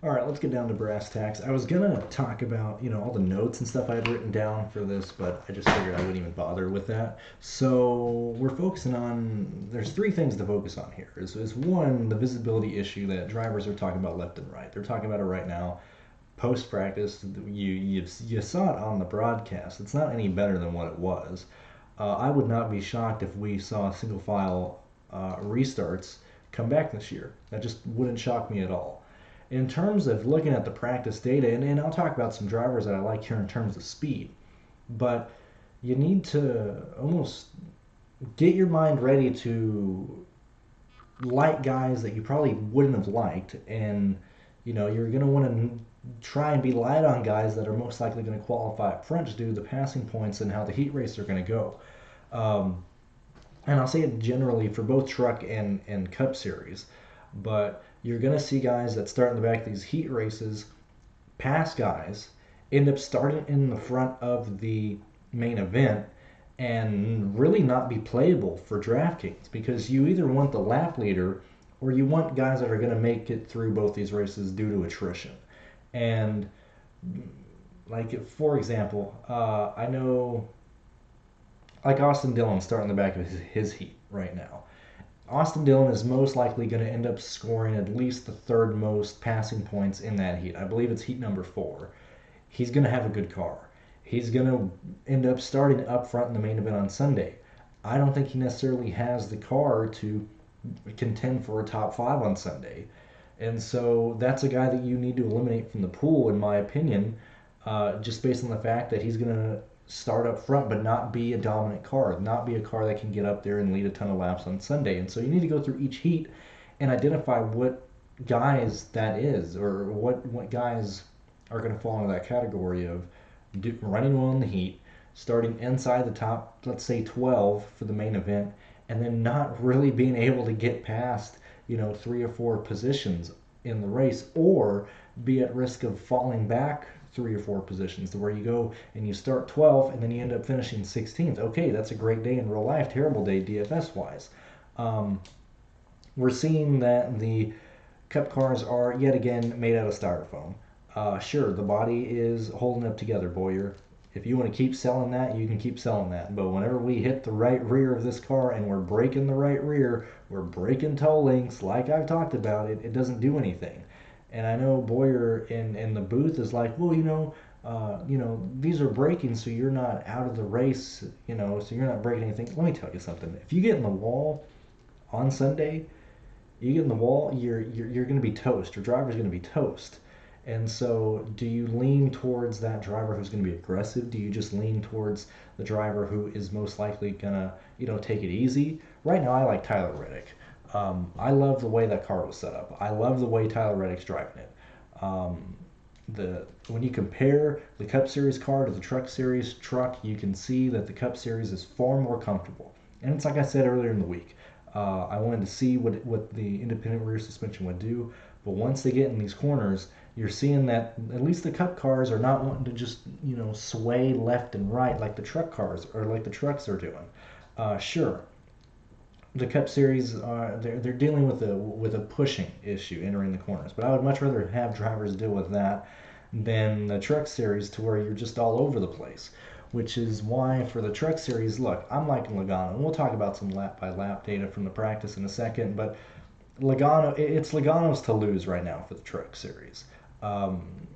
All right, let's get down to brass tacks. I was gonna talk about, all the notes and stuff I had written down for this, but I just figured I wouldn't even bother with that. So we're focusing on, there's three things to focus on here. Is one, the visibility issue that drivers are talking about left and right. They're talking about it right now. Post practice, you saw it on the broadcast. It's not any better than what it was. I would not be shocked if we saw single file restarts come back this year. That just wouldn't shock me at all. In terms of looking at the practice data, and I'll talk about some drivers that I like here in terms of speed, but you need to almost get your mind ready to like guys that you probably wouldn't have liked, and you're going to want to try and be light on guys that are most likely going to qualify up front just due to the passing points and how the heat races are going to go. Um, and I'll say it generally for both truck and cup series, but you're going to see guys that start in the back of these heat races pass guys, end up starting in the front of the main event, and really not be playable for DraftKings because you either want the lap leader or you want guys that are going to make it through both these races due to attrition. And like for example, I know like Austin Dillon starting the back of his heat right now. Austin Dillon is most likely going to end up scoring at least the third most passing points in that heat. I believe it's heat number 4. He's going to have a good car. He's going to end up starting up front in the main event on Sunday. I don't think he necessarily has the car to contend for a top 5 on Sunday. And so that's a guy that you need to eliminate from the pool, in my opinion, just based on the fact that he's going to start up front but not be a dominant car, not be a car that can get up there and lead a ton of laps on Sunday. And so you need to go through each heat and identify what guys that is, or what guys are going to fall into that category of running well in the heat, starting inside the top, let's say 12 for the main event, and then not really being able to get past, 3 or 4 positions in the race, or be at risk of falling back 3 or 4 positions to where you go and you start 12 and then you end up finishing 16th. Okay, that's a great day in real life, terrible day DFS wise. Um, we're seeing that the Cup cars are yet again made out of styrofoam. Sure, the body is holding up together, Boyer. If you want to keep selling that, you can keep selling that. But whenever we hit the right rear of this car and we're breaking the right rear, we're breaking toe links, like I've talked about, it doesn't do anything. And I know Boyer in the booth is like, well, these are breaking, so you're not out of the race, so you're not breaking anything. Let me tell you something. If you get in the wall on Sunday, you get in the wall, you're going to be toast. Your driver's going to be toast. And so, do you lean towards that driver who's going to be aggressive? Do you just lean towards the driver who is most likely going to, take it easy? Right now, I like Tyler Reddick. I love the way that car was set up. I love the way Tyler Reddick's driving it. When you compare the Cup Series car to the Truck Series truck, you can see that the Cup Series is far more comfortable. And it's like I said earlier in the week. I wanted to see what the independent rear suspension would do, but once they get in these corners, you're seeing that at least the Cup cars are not wanting to just sway left and right like the truck cars or like the trucks are doing. Sure, the Cup Series they're dealing with a pushing issue entering the corners, but I would much rather have drivers deal with that than the Truck Series to where you're just all over the place. Which is why for the Truck Series, look, I'm liking Logano, and we'll talk about some lap by lap data from the practice in a second, but it's Logano's to lose right now for the Truck Series.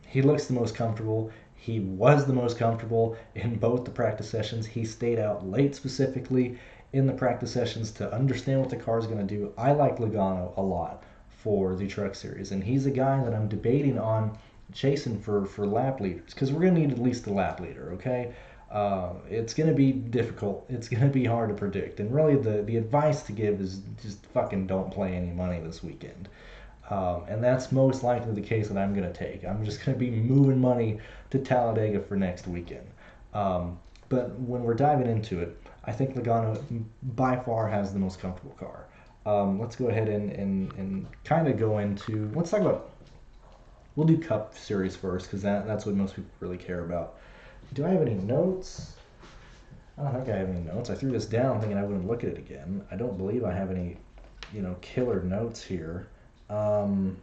He looks the most comfortable. He was the most comfortable in both the practice sessions. He stayed out late specifically in the practice sessions to understand what the car is going to do. I like Logano a lot for the Truck Series, and he's a guy that I'm debating on chasing for lap leaders because we're going to need at least a lap leader, okay? It's going to be difficult. It's going to be hard to predict. And really, the advice to give is just fucking don't play any money this weekend. And that's most likely the case that I'm going to take. I'm just going to be moving money to Talladega for next weekend. But when we're diving into it, I think Logano by far has the most comfortable car. Let's go ahead and kind of go into, let's talk about, we'll do Cup Series first because that's what most people really care about. Do I have any notes? I don't think I have any notes. I threw this down thinking I wouldn't look at it again. I don't believe I have any, killer notes here. Um,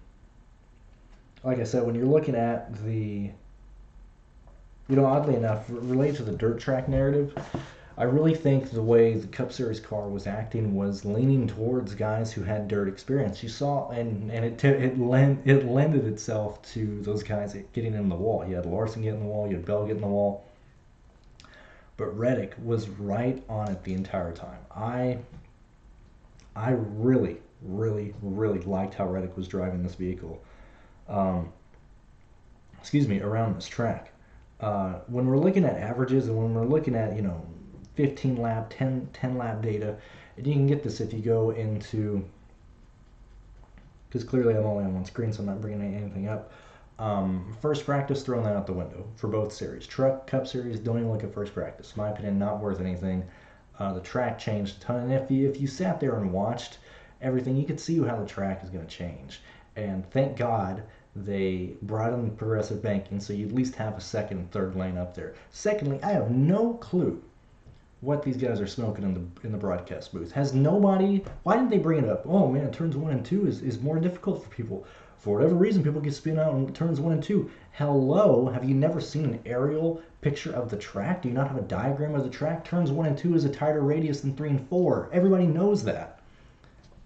like I said, when you're looking at the, oddly enough, related to the dirt track narrative, I really think the way the Cup Series car was acting was leaning towards guys who had dirt experience. You saw, and it lended itself to those guys getting in the wall. You had Larson get in the wall, you had Bell get in the wall, but Reddick was right on it the entire time. I really, really, really liked how Reddick was driving this vehicle. Um, Around this track. When we're looking at averages and when we're looking at 15 lap, 10 lap data, and you can get this if you go into, because clearly I'm only on one screen, so I'm not bringing anything up. First practice, throwing that out the window for both series. Truck, Cup Series, don't even look at first practice. In my opinion, not worth anything. The track changed a ton, and if you sat there and watched everything, you could see how the track is going to change. And thank God they brought in progressive banking, so you at least have a second and third lane up there. Secondly, I have no clue what these guys are smoking in the broadcast booth. Has nobody? Why didn't they bring it up? Oh man, turns 1 and 2 is more difficult for people. For whatever reason, people get spin out on turns 1 and 2. Hello, have you never seen an aerial picture of the track? Do you not have a diagram of the track? Turns 1 and 2 is a tighter radius than 3 and 4. Everybody knows that.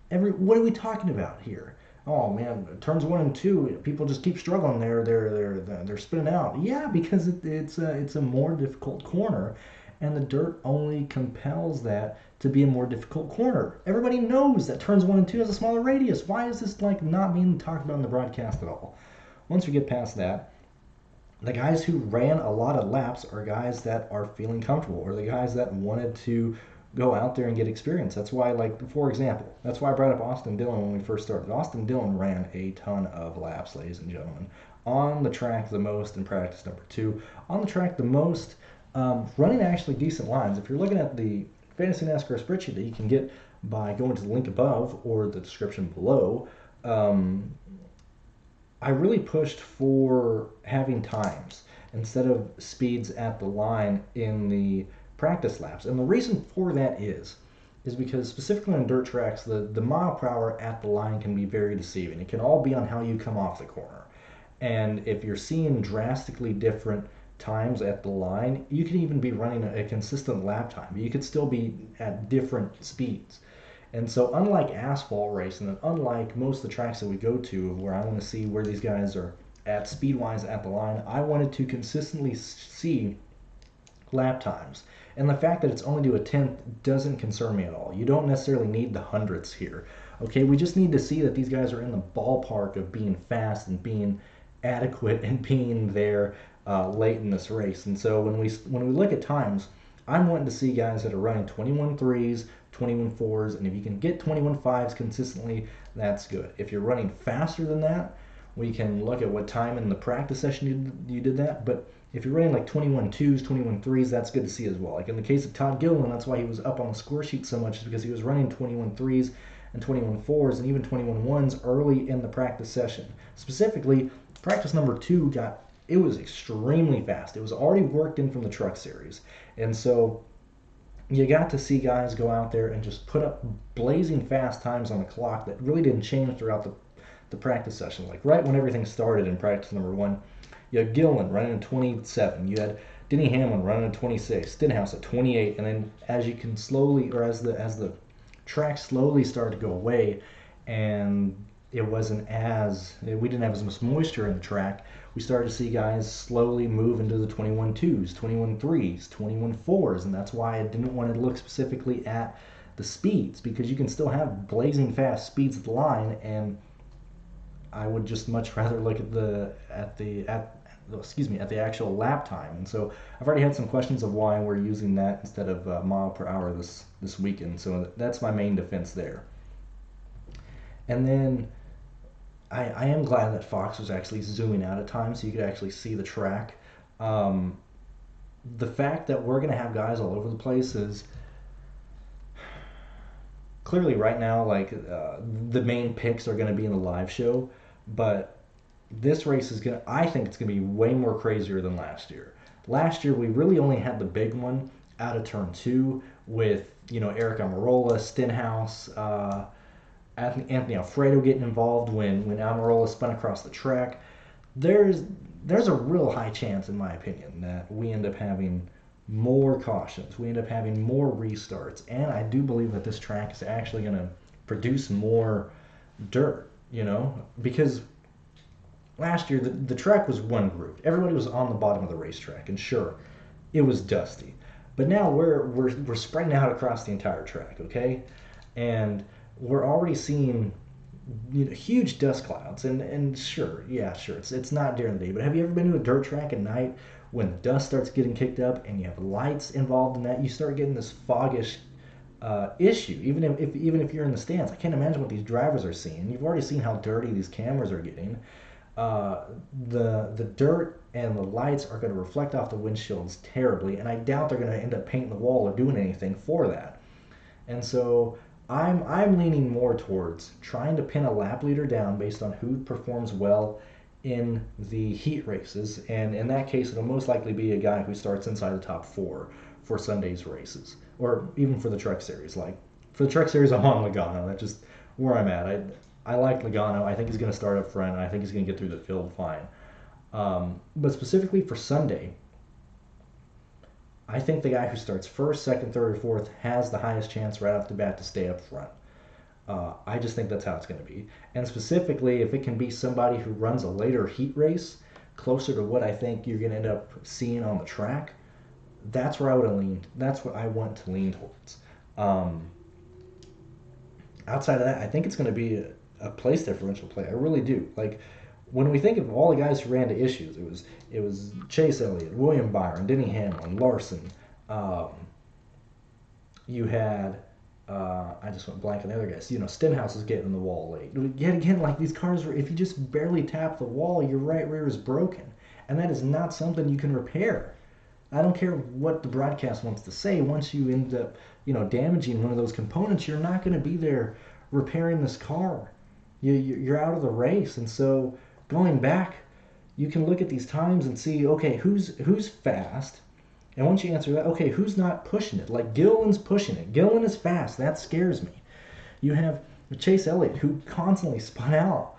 What are we talking about here? Oh man, turns 1 and 2, people just keep struggling. They're spinning out. Yeah, because it's a more difficult corner, and the dirt only compels that to be a more difficult corner. Everybody knows that turns 1 and 2 has a smaller radius. Why is this like not being talked about in the broadcast at all? Once we get past that, the guys who ran a lot of laps are guys that are feeling comfortable, or the guys that wanted to go out there and get experience. That's why, like, for example, that's why I brought up Austin Dillon when we first started. Austin Dillon ran a ton of laps, ladies and gentlemen. On the track the most in practice number 2. On the track the most, running actually decent lines. If you're looking at the Fantasy NASCAR spreadsheet that you can get by going to the link above or the description below, I really pushed for having times instead of speeds at the line in the practice laps. And the reason for that is because specifically on dirt tracks, the mile per hour at the line can be very deceiving. It can all be on how you come off the corner. And if you're seeing drastically different times at the line, you can even be running a consistent lap time. You could still be at different speeds. And so unlike asphalt racing and unlike most of the tracks that we go to where I want to see where these guys are at speed-wise at the line, I wanted to consistently see lap times. And the fact that it's only to a tenth doesn't concern me at all. You don't necessarily need the hundredths here. Okay, we just need to see that these guys are in the ballpark of being fast and being adequate and being there late in this race. And so when we look at times, I'm wanting to see guys that are running 21 threes, 21 fours, and if you can get 21 fives consistently, that's good. If you're running faster than that, we can look at what time in the practice session you did that. But if you're running like 21 twos, 21 threes, that's good to see as well. Like in the case of Todd Gilliland, that's why he was up on the score sheet so much, is because he was running 21 threes and 21 fours and even 21 ones early in the practice session. Specifically, practice number 2 it was extremely fast. It was already worked in from the truck series. And so you got to see guys go out there and just put up blazing fast times on the clock that really didn't change throughout the practice session. Like right when everything started in practice number 1, you had Gilliland running at 27. You had Denny Hamlin running at 26. Stenhouse at 28. And then as you can slowly, or as the track slowly started to go away, and we didn't have as much moisture in the track, we started to see guys slowly move into the 21 twos, 21 threes, 21 fours, and that's why I didn't want to look specifically at the speeds, because you can still have blazing fast speeds at the line, and I would just much rather look at the actual lap time. And so I've already had some questions of why we're using that instead of mile per hour this weekend. So that's my main defense there. And then I am glad that Fox was actually zooming out at times so you could actually see the track. The fact that we're going to have guys all over the place is clearly right now, like the main picks are going to be in the live show, but this race is I think it's going to be way more crazier than last year. Last year we really only had the big one out of turn 2 with Eric Almirola, Stenhouse, Anthony Alfredo getting involved when Almirola spun across the track. there's there's a real high chance, in my opinion, that we end up having more cautions. We end up having more restarts, and I do believe that this track is actually going to produce more dirt. Because last year the track was one group. Everybody was on the bottom of the racetrack, and sure, it was dusty. But now we're spreading out across the entire track, okay? And we're already seeing huge dust clouds, and sure, yeah, sure, it's not during the day, but have you ever been to a dirt track at night when the dust starts getting kicked up and you have lights involved in that? You start getting this foggish issue, even if you're in the stands. I can't imagine what these drivers are seeing. You've already seen how dirty these cameras are getting. The dirt and the lights are going to reflect off the windshields terribly, and I doubt they're going to end up painting the wall or doing anything for that. And so I'm leaning more towards trying to pin a lap leader down based on who performs well in the heat races, and in that case, it'll most likely be a guy who starts inside the top four for Sunday's races, or even for the Truck Series. Like for the Truck Series, I'm on Logano. That's just where I'm at. I like Logano. I think he's going to start up front, and I think he's going to get through the field fine. But specifically for Sunday, I think the guy who starts first, second, third, or fourth has the highest chance right off the bat to stay up front. I just think that's how it's going to be. And specifically, if it can be somebody who runs a later heat race, closer to what I think you're going to end up seeing on the track, that's where I would have leaned. That's what I want to lean towards. Outside of that, I think it's going to be a place differential play. I really do. Like when we think of all the guys who ran to issues, it was Chase Elliott, William Byron, Denny Hamlin, Larson. You had I just went blank on the other guys. Stenhouse is getting in the wall late. Yet again, like these cars, if you just barely tap the wall, your right rear is broken, and that is not something you can repair. I don't care what the broadcast wants to say. Once you end up, damaging one of those components, you're not going to be there repairing this car. You're out of the race, and so going back, you can look at these times and see, okay, who's fast, and once you answer that, okay, who's not pushing it? Like Gilliland's pushing it. Gilliland is fast. That scares me. You have Chase Elliott who constantly spun out.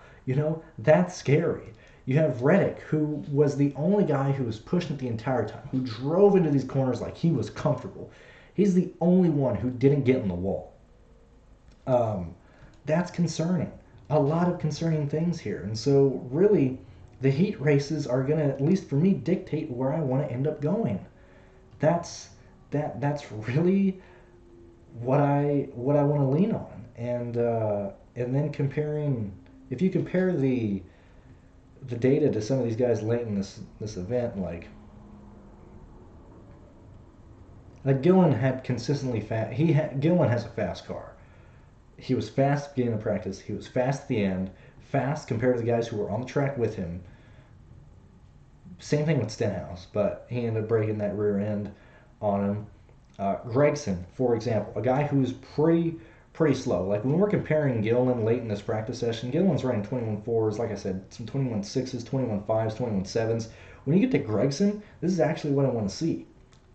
That's scary. You have Reddick, who was the only guy who was pushing it the entire time, who drove into these corners like he was comfortable. He's the only one who didn't get in the wall. That's concerning. A lot of concerning things here. And so really, the heat races are going to, at least for me, dictate where I want to end up going. That's really what I want to lean on. And then if you compare the data to some of these guys late in this event, like Gilliland had consistently fast. Gilliland has a fast car. He was fast at the beginning of practice. He was fast at the end. Fast compared to the guys who were on the track with him. Same thing with Stenhouse, but he ended up breaking that rear end on him. Gregson, for example, a guy who's pretty slow. Like when we're comparing Gilliland late in this practice session, Gilliland's running 21.4s, like I said, some 21.6s, 21.5s, 21.7s. When you get to Gregson, this is actually what I want to see.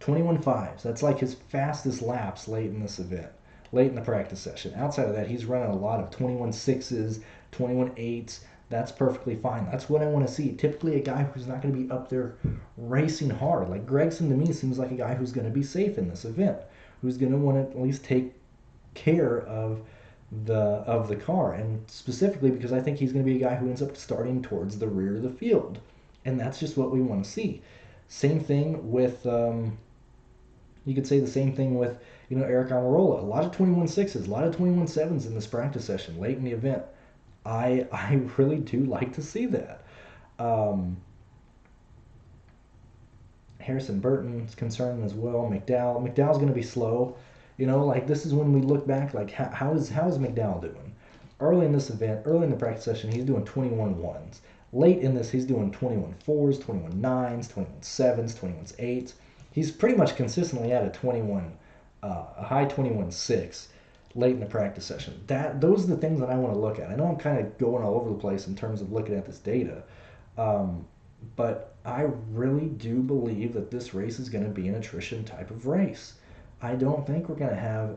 21.5s. That's like his fastest laps late in this event, late in the practice session. Outside of that, he's running a lot of 21.6s, 21.8s. That's perfectly fine. That's what I want to see. Typically a guy who's not going to be up there racing hard. Like Gregson to me seems like a guy who's going to be safe in this event, who's going to want to at least take care of the car, and specifically because I think he's going to be a guy who ends up starting towards the rear of the field, and that's just what we want to see. Same thing with you could say the same thing with Eric Almirola. A lot of 21.6s, a lot of 21.7s in this practice session late in the event. I really do like to see that. Harrison Burton's concerning as well. McDowell's going to be slow. This is when we look back, like how is McDowell doing? Early in this event, early in the practice session, he's doing 21.1s. Late in this, he's doing 21.4s, 21.9s, 21.7s, 21.8s. He's pretty much consistently at a high 21.6 late in the practice session. Those are the things that I want to look at. I know I'm kind of going all over the place in terms of looking at this data, but I really do believe that this race is going to be an attrition type of race. I don't think we're going to have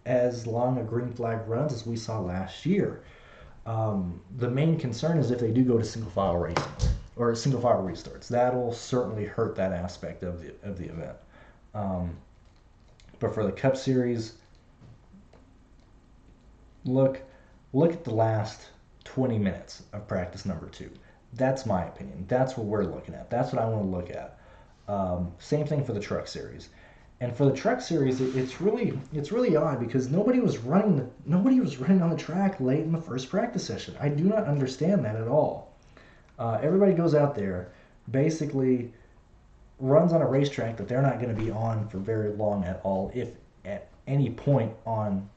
as long a green flag runs as we saw last year. The main concern is if they do go to single file racing. or single file restarts. That'll certainly hurt that aspect of the event. But for the Cup Series, look at the last 20 minutes of practice number 2. That's my opinion. That's what we're looking at. That's what I want to look at. Same thing for the Truck Series. And for the Truck Series, it's really odd because nobody was running on the track late in the first practice session. I do not understand that at all. Everybody goes out there, basically runs on a racetrack that they're not going to be on for very long at all, if at any point on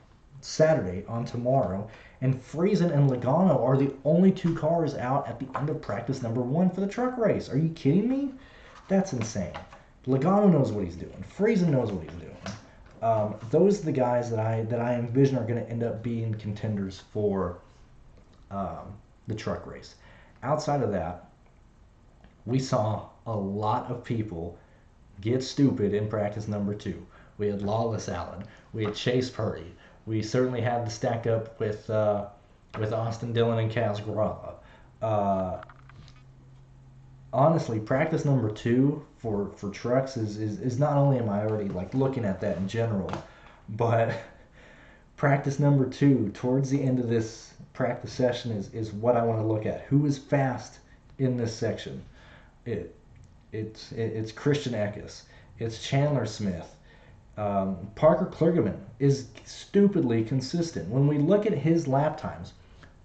Saturday, on tomorrow. And Friesen and Logano are the only 2 cars out at the end of practice number 1 for the truck race. Are you kidding me? That's insane. Logano knows what he's doing. Friesen knows what he's doing. Those are the guys that I envision are going to end up being contenders for the truck race. Outside of that, we saw a lot of people get stupid in practice number 2. We had Lawless Allen. We had Chase Purdy. We certainly had the stack up with Austin Dillon and Kaz Gralla. Honestly, practice number 2 for trucks is not only am I already like looking at that in general, but practice number 2 towards the end of this practice session is what I want to look at. Who is fast in this section? It's Christian Eckes. It's Chandler Smith. Parker Kligerman is stupidly consistent. When we look at his lap times,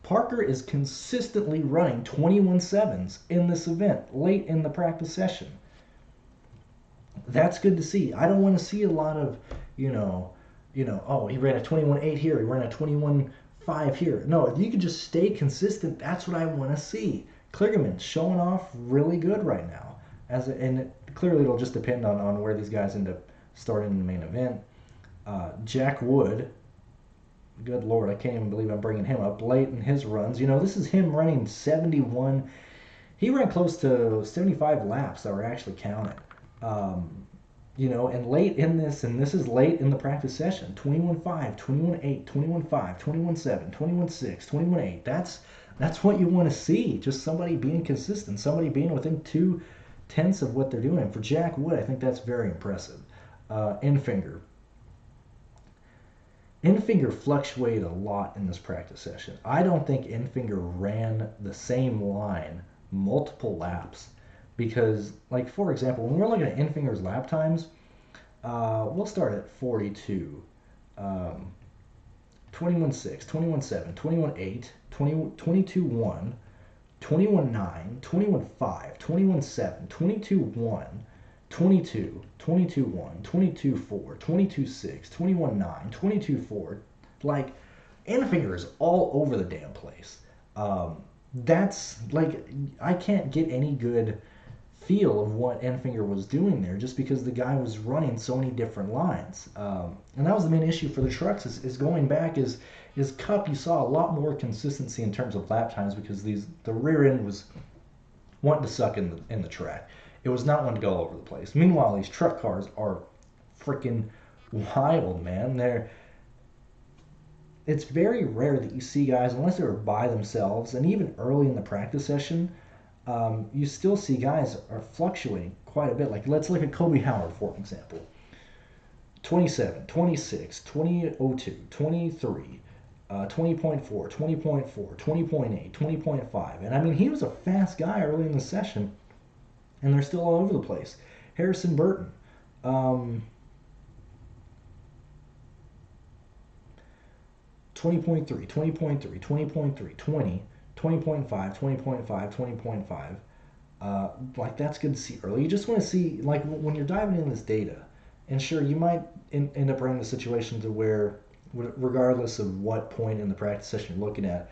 Parker is consistently running 21.7s in this event late in the practice session. That's good to see. I don't want to see a lot of, oh, he ran a 21.8 here, he ran a 21.5 here. No, if you could just stay consistent, that's what I want to see. Kligerman showing off really good right now. And clearly it'll just depend on where these guys end up starting in the main event. Jack Wood, good Lord, I can't even believe I'm bringing him up late in his runs. This is him running 71. He ran close to 75 laps that were actually counted. And late in this, and this is late in the practice session, 21.5, 21.8, 21.5, 21.7, 21.6, 21.8. That's what you want to see. Just somebody being consistent, somebody being within 2/10 of what they're doing. And for Jack Wood, I think that's very impressive. Enfinger fluctuated a lot in this practice session. I don't think Enfinger ran the same line multiple laps because, like, for example, when we're looking at Enfinger's lap times, we'll start at 42, 21.6, 21.7, 21.8, 22.1, 21.9, 21.5, 21.7, 22.1, 22, 22.1, 22.4, 22.6, 21.9, 22.4. Like, Enfinger is all over the damn place. That's, like, I can't get any good feel of what Enfinger was doing there just because the guy was running so many different lines. And that was the main issue for the trucks is going back is Cup, you saw a lot more consistency in terms of lap times because the rear end was wanting to suck in the track. It was not wanting to go all over the place. Meanwhile, these truck cars are freaking wild, man. It's very rare that you see guys, unless they're by themselves, and even early in the practice session, you still see guys are fluctuating quite a bit. Like, let's look at Kobe Howard, for example. 27, 26, 20.02, 23, 20.4, 20.4, 20.8, 20.5. And I mean, he was a fast guy early in the session, and they're still all over the place. Harrison Burton. 20.3, 20.3, 20.3, 20, 20.5, 20.5, 20.5. Like, that's good to see early. You just want to see, like, when you're diving into this data, and sure, you might end up running the situation to where, regardless of what point in the practice session you're looking at,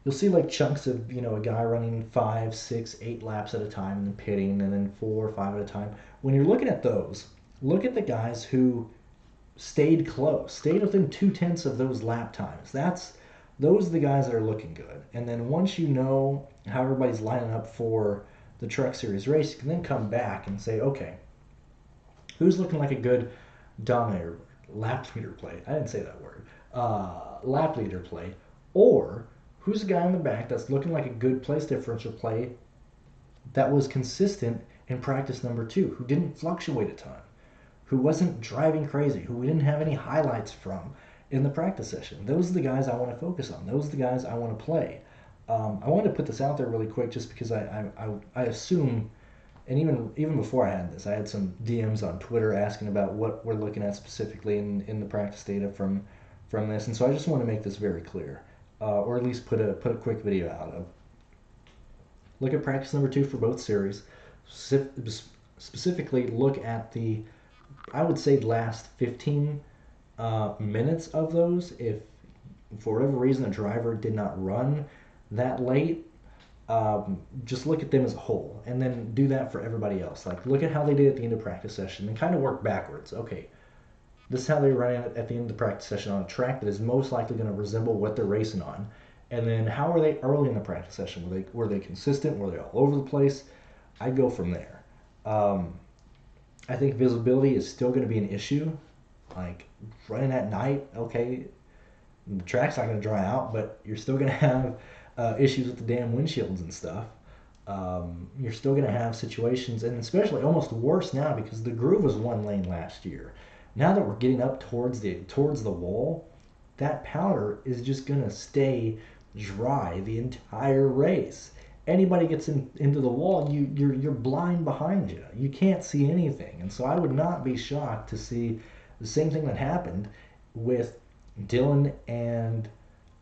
you'll see like chunks of, a guy running 5, 6, 8 laps at a time and then pitting, and then 4 or 5 at a time. When you're looking at those, look at the guys who stayed close, stayed within 2/10 of those lap times. Those are the guys that are looking good. And then once you know how everybody's lining up for the Truck Series race, you can then come back and say, okay, who's looking like a good dominator, lap leader play? I didn't say that word. Lap leader play. Or who's the guy in the back that's looking like a good place differential play that was consistent in practice number 2, who didn't fluctuate a ton, who wasn't driving crazy, who we didn't have any highlights from in the practice session. Those are the guys I want to focus on. Those are the guys I want to play. I wanted to put this out there really quick just because I assume, and even before I had this, I had some DMs on Twitter asking about what we're looking at specifically in the practice data from this, and so I just want to make this very clear, or at least put a quick video out of. Look at practice number 2 for both series. Specifically, look at the, I would say, last 15 minutes of those. If for whatever reason a driver did not run that late, just look at them as a whole, and then do that for everybody else. Like, look at how they did at the end of practice session, and kind of work backwards. Okay, this is how they ran at the end of the practice session on a track that is most likely going to resemble what they're racing on. And then how are they early in the practice session? Were they consistent? Were they all over the place? I'd go from there. I think visibility is still going to be an issue. Like, running at night, okay, the track's not going to dry out, but you're still going to have issues with the damn windshields and stuff. You're still going to have situations, and especially almost worse now because the groove was 1 lane last year. Now that we're getting up towards the wall, that powder is just going to stay dry the entire race. Anybody gets into the wall, you're blind behind you. You can't see anything. And so I would not be shocked to see the same thing that happened with Dylan and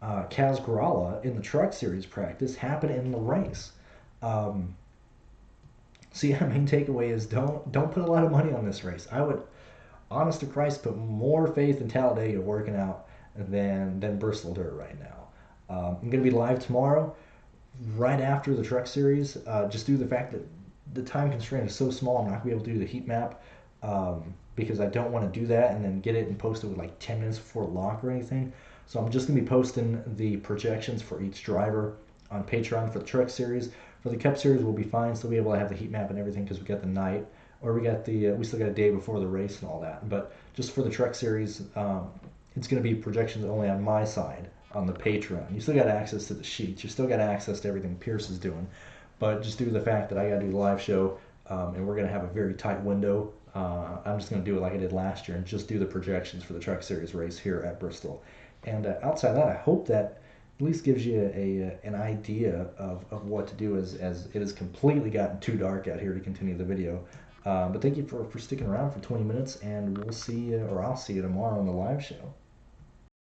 Kaz Grala in the Truck Series practice happen in the race. So yeah, main takeaway is don't put a lot of money on this race. I would, honest to Christ, put more faith in Talladega working out than Bristol Dirt right now. I'm going to be live tomorrow, right after the Truck Series, just due to the fact that the time constraint is so small. I'm not going to be able to do the heat map because I don't want to do that and then get it and post it with like 10 minutes before lock or anything. So I'm just going to be posting the projections for each driver on Patreon for the Truck Series. For the Cup Series, we'll be fine. Still be able to have the heat map and everything because we got the night, or we still got a day before the race and all that. But just for the Truck Series, it's going to be projections only on my side on the Patreon. You still got access to the sheets. You still got access to everything Pearce is doing. But just due to the fact that I got to do the live show, and we're going to have a very tight window, I'm just going to do it like I did last year and just do the projections for the Truck Series race here at Bristol. And outside that, I hope that at least gives you an idea of what to do as it has completely gotten too dark out here to continue the video. But thank you for sticking around for 20 minutes, and we'll see you, or I'll see you tomorrow on the live show.